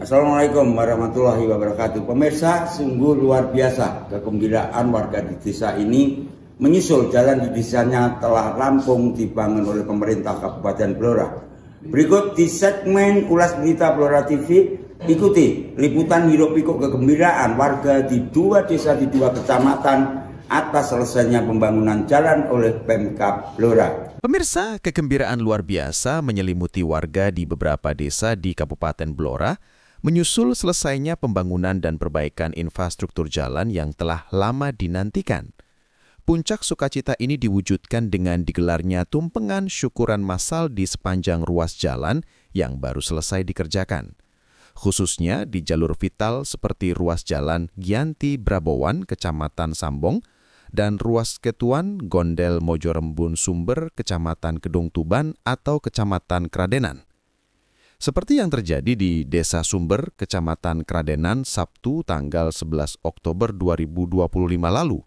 Assalamualaikum warahmatullahi wabarakatuh. Pemirsa, sungguh luar biasa kegembiraan warga di desa ini menyusul jalan di desanya telah rampung dibangun oleh pemerintah Kabupaten Blora. Berikut di segmen Ulas Berita Blora TV, ikuti liputan hiruk-pikuk kegembiraan warga di dua desa di dua kecamatan atas selesainya pembangunan jalan oleh Pemkab Blora. Pemirsa, kegembiraan luar biasa menyelimuti warga di beberapa desa di Kabupaten Blora menyusul selesainya pembangunan dan perbaikan infrastruktur jalan yang telah lama dinantikan. Puncak sukacita ini diwujudkan dengan digelarnya tumpengan syukuran massal di sepanjang ruas jalan yang baru selesai dikerjakan. Khususnya di jalur vital seperti ruas jalan Gianti Brabowan, Kecamatan Sambong, dan ruas Ketuan Gondel Mojorembun Sumber, Kecamatan Kedung Tuban atau Kecamatan Kradenan. Seperti yang terjadi di Desa Sumber, Kecamatan Kradenan, Sabtu tanggal 11 Oktober 2025 lalu.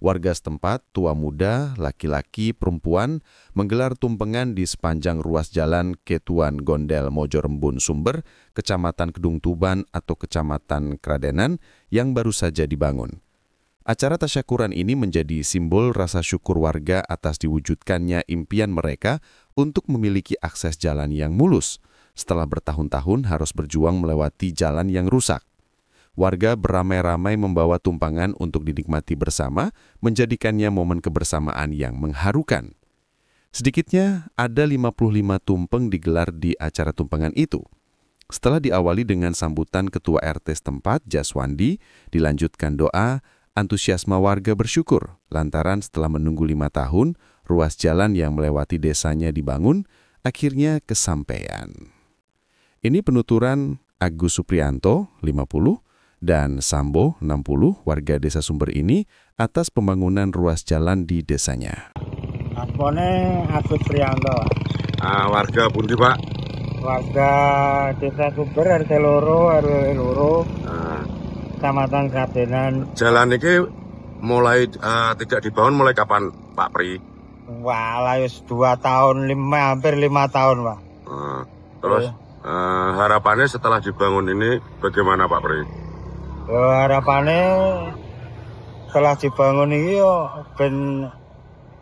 Warga setempat, tua muda, laki-laki, perempuan, menggelar tumpengan di sepanjang ruas jalan Ketuan Gondel Mojorembun Sumber, Kecamatan Kedung Tuban atau Kecamatan Kradenan yang baru saja dibangun. Acara tasyakuran ini menjadi simbol rasa syukur warga atas diwujudkannya impian mereka untuk memiliki akses jalan yang mulus setelah bertahun-tahun harus berjuang melewati jalan yang rusak. Warga beramai-ramai membawa tumpangan untuk dinikmati bersama, menjadikannya momen kebersamaan yang mengharukan. Sedikitnya ada 55 tumpeng digelar di acara tumpengan itu. Setelah diawali dengan sambutan Ketua RT setempat, Jaswandi, dilanjutkan doa, antusiasme warga bersyukur lantaran setelah menunggu 5 tahun, ruas jalan yang melewati desanya dibangun, akhirnya kesampaian. Ini penuturan Agus Suprianto, 50, dan Sambo, 60, warga desa Sumber ini atas pembangunan ruas jalan di desanya. Apone Agus Suprianto. Warga pundi, Pak? Warga desa Sumber RT loro, Kecamatan Kradenan. Jalan ini mulai tidak dibangun mulai kapan, Pak Pri? Wah, wis 2 tahun, hampir 5 tahun, Pak. Terus harapannya setelah dibangun ini bagaimana, Pak Pri? Harapannya setelah dibangun ini ben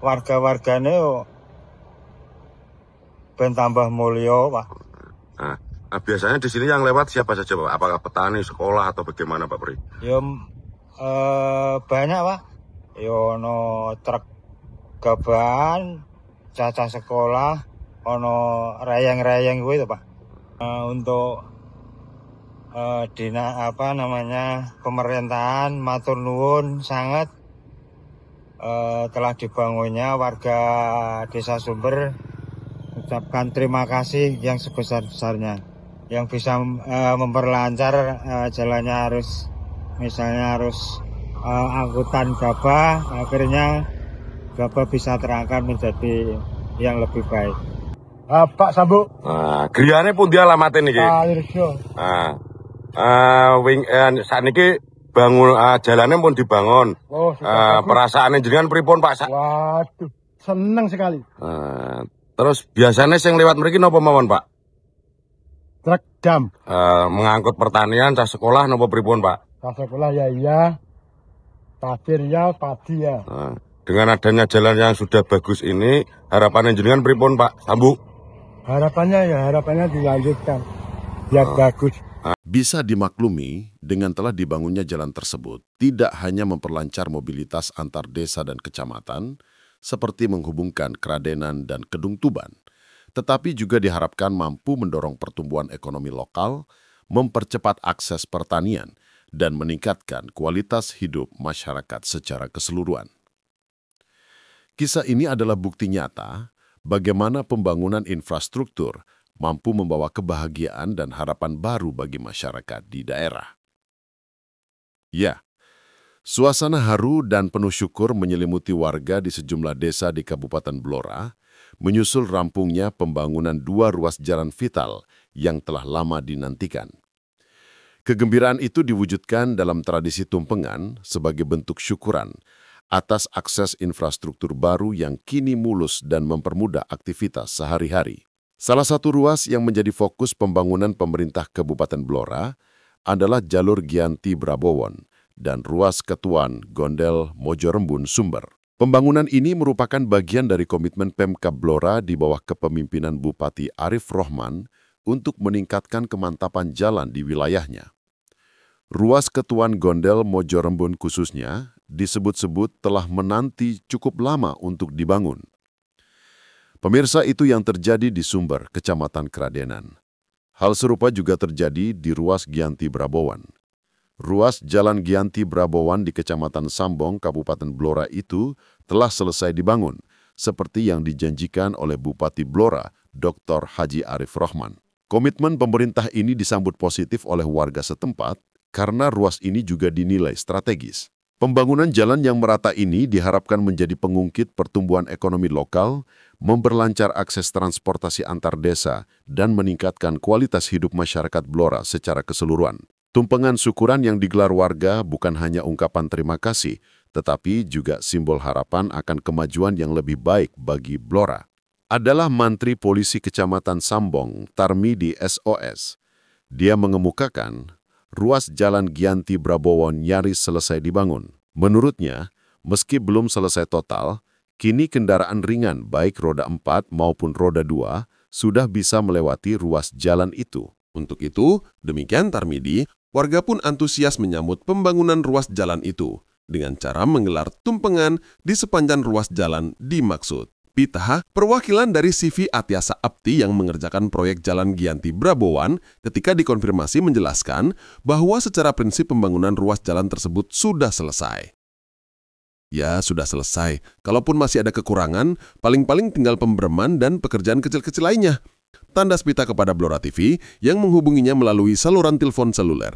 warga-wargane ben tambah mulya, Pak. Biasanya di sini yang lewat siapa saja, Pak? Apakah petani, sekolah atau bagaimana, Pak Pri? Ya banyak, Pak. Ya ono truk gaban, cacah sekolah, ono rayang-rayang kuwi to, Pak. Untuk pemerintahan matur nuwun sangat telah dibangunnya warga Desa Sumber, ucapkan terima kasih yang sebesar-besarnya yang bisa memperlancar jalannya harus angkutan gabah, akhirnya gabah bisa terangkat menjadi yang lebih baik. Pak Sambu. Griyane pundi alamate niki? Saat niki bangun jalannya pun dibangun. Perasaan jenengan pripun, Pak? Waduh, seneng sekali. Terus biasanya sing lewat mriki napa mawon, Pak? Truk dam. Mengangkut pertanian, cah sekolah napa pripun, Pak? Cah sekolah ya iya. Pasir ya, padi ya. Dengan adanya jalan yang sudah bagus ini, harapannya jenengan pripun, Pak Sambu? Harapannya dilanjutkan. Biar bagus. Bisa dimaklumi dengan telah dibangunnya jalan tersebut, tidak hanya memperlancar mobilitas antar desa dan kecamatan, seperti menghubungkan Kradenan dan Kedung Tuban, tetapi juga diharapkan mampu mendorong pertumbuhan ekonomi lokal, mempercepat akses pertanian, dan meningkatkan kualitas hidup masyarakat secara keseluruhan. Kisah ini adalah bukti nyata bagaimana pembangunan infrastruktur mampu membawa kebahagiaan dan harapan baru bagi masyarakat di daerah. Ya, suasana haru dan penuh syukur menyelimuti warga di sejumlah desa di Kabupaten Blora, menyusul rampungnya pembangunan 2 ruas jalan vital yang telah lama dinantikan. Kegembiraan itu diwujudkan dalam tradisi tumpengan sebagai bentuk syukuran atas akses infrastruktur baru yang kini mulus dan mempermudah aktivitas sehari-hari. Salah satu ruas yang menjadi fokus pembangunan pemerintah Kabupaten Blora adalah jalur Giyanti Brabowon dan ruas Ketuan Gondel Mojorembun Sumber. Pembangunan ini merupakan bagian dari komitmen Pemkab Blora di bawah kepemimpinan Bupati Arif Rohman untuk meningkatkan kemantapan jalan di wilayahnya. Ruas Ketuan Gondel Mojorembun khususnya disebut-sebut telah menanti cukup lama untuk dibangun. Pemirsa, itu yang terjadi di Sumber, Kecamatan Kradenan. Hal serupa juga terjadi di ruas Giyanti Brabowon. Ruas Jalan Giyanti Brabowon di Kecamatan Sambong, Kabupaten Blora itu telah selesai dibangun, seperti yang dijanjikan oleh Bupati Blora, Dr. Haji Arif Rohman. Komitmen pemerintah ini disambut positif oleh warga setempat karena ruas ini juga dinilai strategis. Pembangunan jalan yang merata ini diharapkan menjadi pengungkit pertumbuhan ekonomi lokal, memperlancar akses transportasi antar desa, dan meningkatkan kualitas hidup masyarakat Blora secara keseluruhan. Tumpengan syukuran yang digelar warga bukan hanya ungkapan terima kasih, tetapi juga simbol harapan akan kemajuan yang lebih baik bagi Blora. Adalah Mantri Polisi Kecamatan Sambong, Tarmidi SOS. Dia mengemukakan ruas Jalan Giyanti Brabowon nyaris selesai dibangun. Menurutnya, meski belum selesai total, kini kendaraan ringan baik roda 4 maupun roda 2 sudah bisa melewati ruas jalan itu. Untuk itu, demikian Tarmidi, warga pun antusias menyambut pembangunan ruas jalan itu dengan cara menggelar tumpengan di sepanjang ruas jalan dimaksud. Pitah, perwakilan dari CV Atyasa Apti yang mengerjakan proyek Jalan Giyanti Brabowon ketika dikonfirmasi menjelaskan bahwa secara prinsip pembangunan ruas jalan tersebut sudah selesai. Ya, sudah selesai. Kalaupun masih ada kekurangan, paling-paling tinggal pemberman dan pekerjaan kecil-kecil lainnya. Tandas Pita kepada Blora TV yang menghubunginya melalui saluran telepon seluler.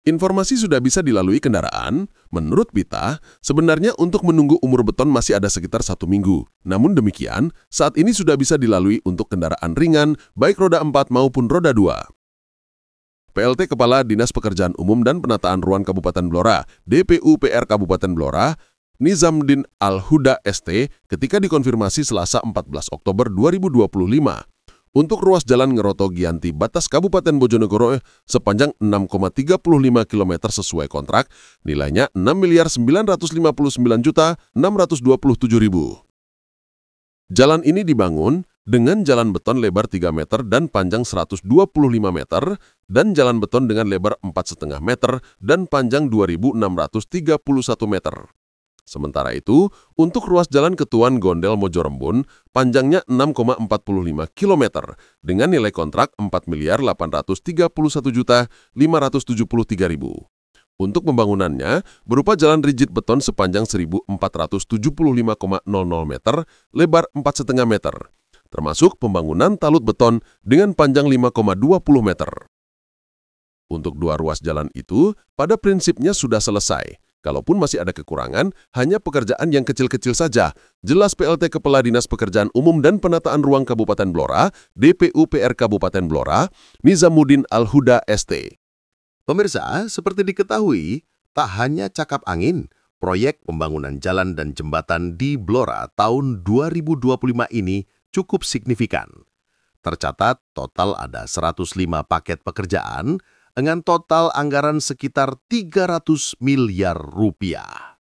Informasi sudah bisa dilalui kendaraan. Menurut Pita, sebenarnya untuk menunggu umur beton masih ada sekitar 1 minggu. Namun demikian, saat ini sudah bisa dilalui untuk kendaraan ringan, baik roda 4 maupun roda 2. PLT Kepala Dinas Pekerjaan Umum dan Penataan Ruang Kabupaten Blora, DPU-PR Kabupaten Blora, Nizamdin Al-Huda ST, ketika dikonfirmasi Selasa 14 Oktober 2025. Untuk ruas Jalan Ngeroto Giyanti batas Kabupaten Bojonegoro sepanjang 6,35 km sesuai kontrak, nilainya 6.959.627.000. Jalan ini dibangun dengan jalan beton lebar 3 meter dan panjang 125 meter, dan jalan beton dengan lebar 4,5 meter dan panjang 2.631 meter. Sementara itu, untuk ruas Jalan Ketuan Gondel Mojorembun, panjangnya 6,45 km dengan nilai kontrak 4.831.573.000. Untuk pembangunannya, berupa jalan rigid beton sepanjang 1.475,00 meter, lebar 4,5 meter, termasuk pembangunan talut beton dengan panjang 5,20 meter. Untuk 2 ruas jalan itu, pada prinsipnya sudah selesai. Kalaupun masih ada kekurangan, hanya pekerjaan yang kecil-kecil saja, jelas PLT Kepala Dinas Pekerjaan Umum dan Penataan Ruang Kabupaten Blora, DPU-PR Kabupaten Blora, Nizamudin Al-Huda ST. Pemirsa, seperti diketahui, tak hanya cakap angin, proyek pembangunan jalan dan jembatan di Blora tahun 2025 ini cukup signifikan. Tercatat total ada 105 paket pekerjaan, dengan total anggaran sekitar 300 miliar rupiah.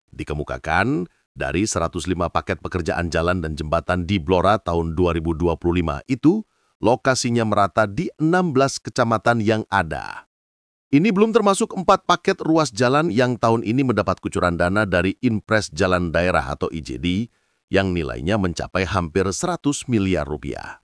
Dikemukakan, dari 105 paket pekerjaan jalan dan jembatan di Blora tahun 2025 itu, lokasinya merata di 16 kecamatan yang ada. Ini belum termasuk 4 paket ruas jalan yang tahun ini mendapat kucuran dana dari Inpres Jalan Daerah atau IJD, yang nilainya mencapai hampir 100 miliar rupiah.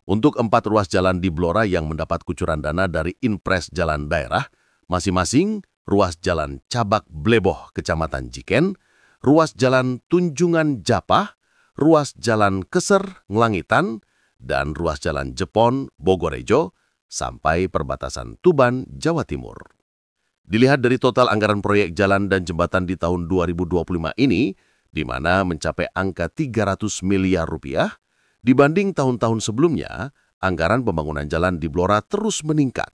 Untuk 4 ruas jalan di Blora yang mendapat kucuran dana dari Inpres Jalan Daerah, masing-masing ruas jalan Cabak Bleboh Kecamatan Jiken, ruas jalan Tunjungan Japah, ruas jalan Keser Nglangitan, dan ruas jalan Jepon Bogorejo, sampai perbatasan Tuban, Jawa Timur. Dilihat dari total anggaran proyek jalan dan jembatan di tahun 2025 ini, di mana mencapai angka 300 miliar rupiah, dibanding tahun-tahun sebelumnya, anggaran pembangunan jalan di Blora terus meningkat.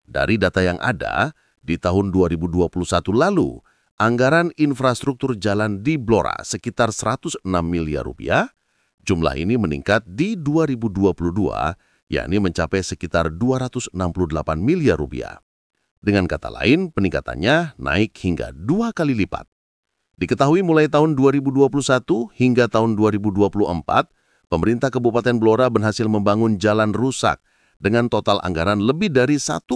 Dari data yang ada, di tahun 2021 lalu, anggaran infrastruktur jalan di Blora sekitar 106 miliar rupiah, Jumlah ini meningkat di 2022, yakni mencapai sekitar 268 miliar rupiah. Dengan kata lain, peningkatannya naik hingga 2 kali lipat. Diketahui mulai tahun 2021 hingga tahun 2024, pemerintah Kabupaten Blora berhasil membangun jalan rusak dengan total anggaran lebih dari 1,2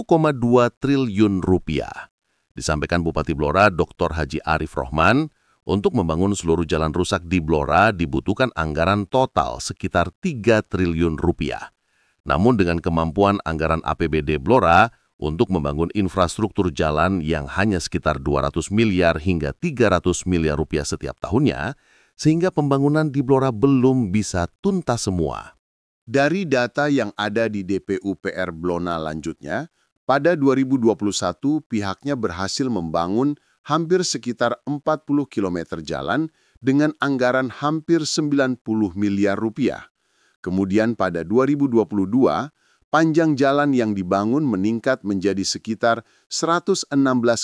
triliun rupiah. Disampaikan Bupati Blora Dr. Haji Arif Rohman, untuk membangun seluruh jalan rusak di Blora dibutuhkan anggaran total sekitar 3 triliun rupiah. Namun dengan kemampuan anggaran APBD Blora untuk membangun infrastruktur jalan yang hanya sekitar 200 miliar hingga 300 miliar rupiah setiap tahunnya, sehingga pembangunan di Blora belum bisa tuntas semua. Dari data yang ada di DPU PR Blona lanjutnya, pada 2021 pihaknya berhasil membangun hampir sekitar 40 km jalan dengan anggaran hampir 90 miliar rupiah. Kemudian pada 2022, panjang jalan yang dibangun meningkat menjadi sekitar 116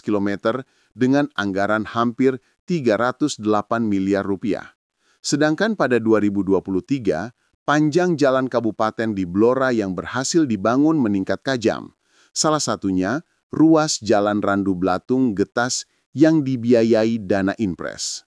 km dengan anggaran hampir 308 miliar rupiah. Sedangkan pada 2023, panjang jalan kabupaten di Blora yang berhasil dibangun meningkat tajam. Salah satunya, ruas Jalan Randu Blatung Getas yang dibiayai dana Inpres.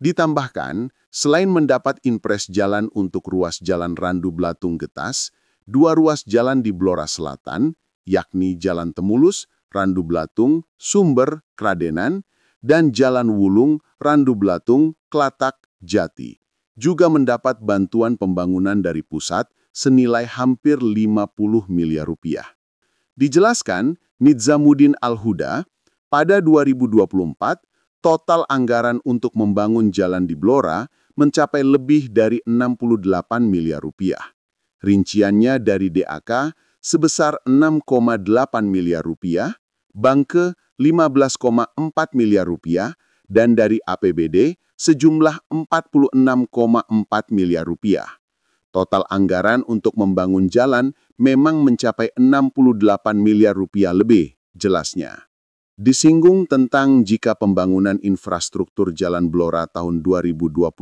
Ditambahkan, selain mendapat Inpres jalan untuk ruas Jalan Randu Blatung Getas, 2 ruas jalan di Blora Selatan, yakni Jalan Temulus, Randu Blatung, Sumber, Kradenan, dan Jalan Wulung, Randu Blatung, Klatak, Jati, juga mendapat bantuan pembangunan dari pusat senilai hampir 50 miliar rupiah. Dijelaskan, Nidzamuddin Al-Huda, pada 2024, total anggaran untuk membangun jalan di Blora mencapai lebih dari 68 miliar rupiah. Rinciannya dari DAK sebesar 6,8 miliar rupiah, Bangke 15,4 miliar rupiah, dan dari APBD sejumlah 46,4 miliar rupiah. Total anggaran untuk membangun jalan memang mencapai 68 miliar rupiah lebih, jelasnya. Disinggung tentang jika pembangunan infrastruktur Jalan Blora tahun 2025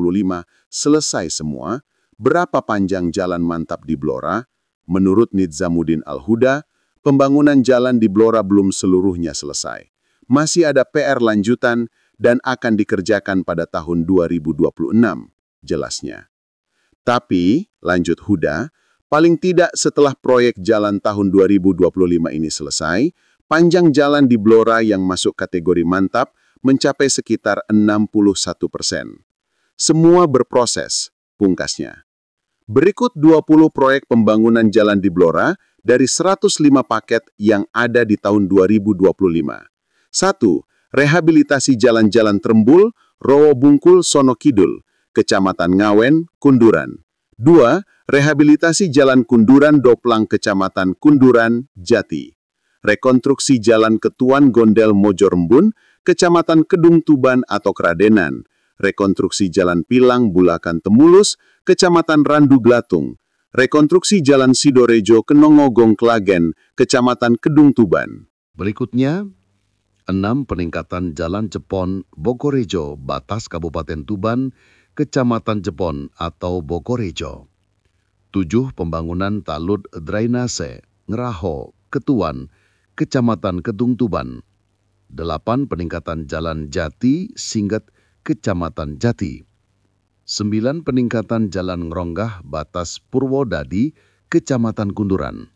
selesai semua, berapa panjang jalan mantap di Blora? Menurut Nidzamuddin Al-Huda, pembangunan jalan di Blora belum seluruhnya selesai. Masih ada PR lanjutan dan akan dikerjakan pada tahun 2026, jelasnya. Tapi, lanjut Huda, paling tidak setelah proyek jalan tahun 2025 ini selesai, panjang jalan di Blora yang masuk kategori mantap mencapai sekitar 61%. Semua berproses, pungkasnya. Berikut 20 proyek pembangunan jalan di Blora dari 105 paket yang ada di tahun 2025. 1. Rehabilitasi jalan-jalan Trembul, Rowo Bungkul, Sono Kidul, Kecamatan Ngawen, Kunduran. 2. Rehabilitasi Jalan Kunduran Doplang, Kecamatan Kunduran, Jati. Rekonstruksi Jalan Ketuan Gondel Mojorembun, Kecamatan Kedung Tuban atau Kradenan. Rekonstruksi Jalan Pilang Bulakan Temulus, Kecamatan Randu Glatung. Rekonstruksi Jalan Sidorejo Kenongogong Klagen, Kecamatan Kedung Tuban. Berikutnya, 6. Peningkatan Jalan Jepon Bogorejo, batas Kabupaten Tuban, Kecamatan Jepon atau Bogorejo. 7. Pembangunan talud drainase, Ngeraho, Ketuan, Kecamatan Kedung Tuban. 8. Peningkatan Jalan Jati, Singget, Kecamatan Jati. 9. Peningkatan Jalan Ngeronggah, batas Purwodadi, Kecamatan Kunduran.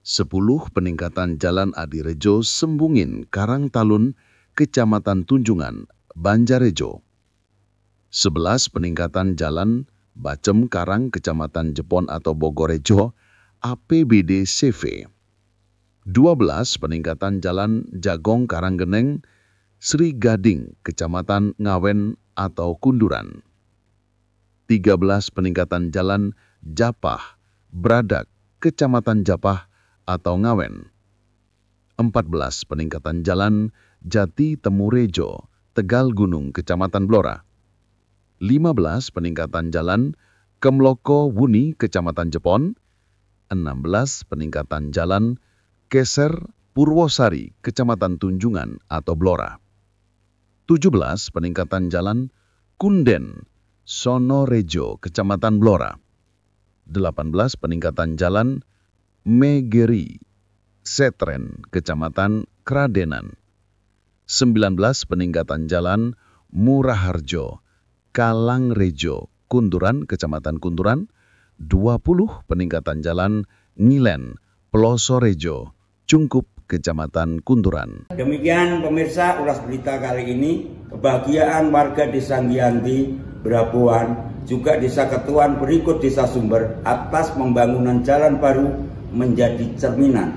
10. Peningkatan Jalan Adirejo, Sembungin, Karangtalun, Kecamatan Tunjungan, Banjarejo. 11. Peningkatan Jalan Bacem Karang, Kecamatan Jepon atau Bogorejo, APBD CV. 12. Peningkatan Jalan Jagong Karanggeneng, Sri Gading, Kecamatan Ngawen atau Kunduran. 13. Peningkatan Jalan Japah, Bradak, Kecamatan Japah atau Ngawen. 14. Peningkatan Jalan Jati Temurejo, Tegal Gunung, Kecamatan Blora. 15. Peningkatan Jalan Kemloko Wuni, Kecamatan Jepon. 16. Peningkatan Jalan Keser Purwosari, Kecamatan Tunjungan atau Blora. 17. Peningkatan Jalan Kunden Sonorejo, Kecamatan Blora. 18 peningkatan jalan Megeri, Setren, Kecamatan Kradenan. 19 peningkatan jalan Muraharjo, Kalangrejo, Kunduran, Kecamatan Kunduran. 20 peningkatan jalan Ngilen, Plosorejo, Cungkup, Kecamatan Kunduran. Demikian pemirsa ulas berita kali ini. Kebahagiaan warga Desa Giyanti, Braboan, juga Desa Ketuan berikut Desa Sumber atas pembangunan jalan baru menjadi cerminan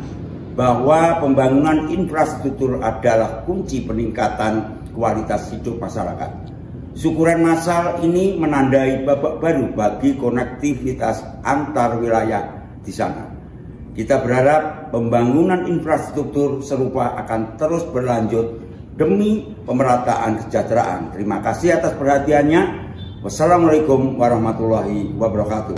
bahwa pembangunan infrastruktur adalah kunci peningkatan kualitas hidup masyarakat. Syukuran massal ini menandai babak baru bagi konektivitas antar wilayah di sana. Kita berharap pembangunan infrastruktur serupa akan terus berlanjut demi pemerataan kesejahteraan. Terima kasih atas perhatiannya. Wassalamualaikum warahmatullahi wabarakatuh.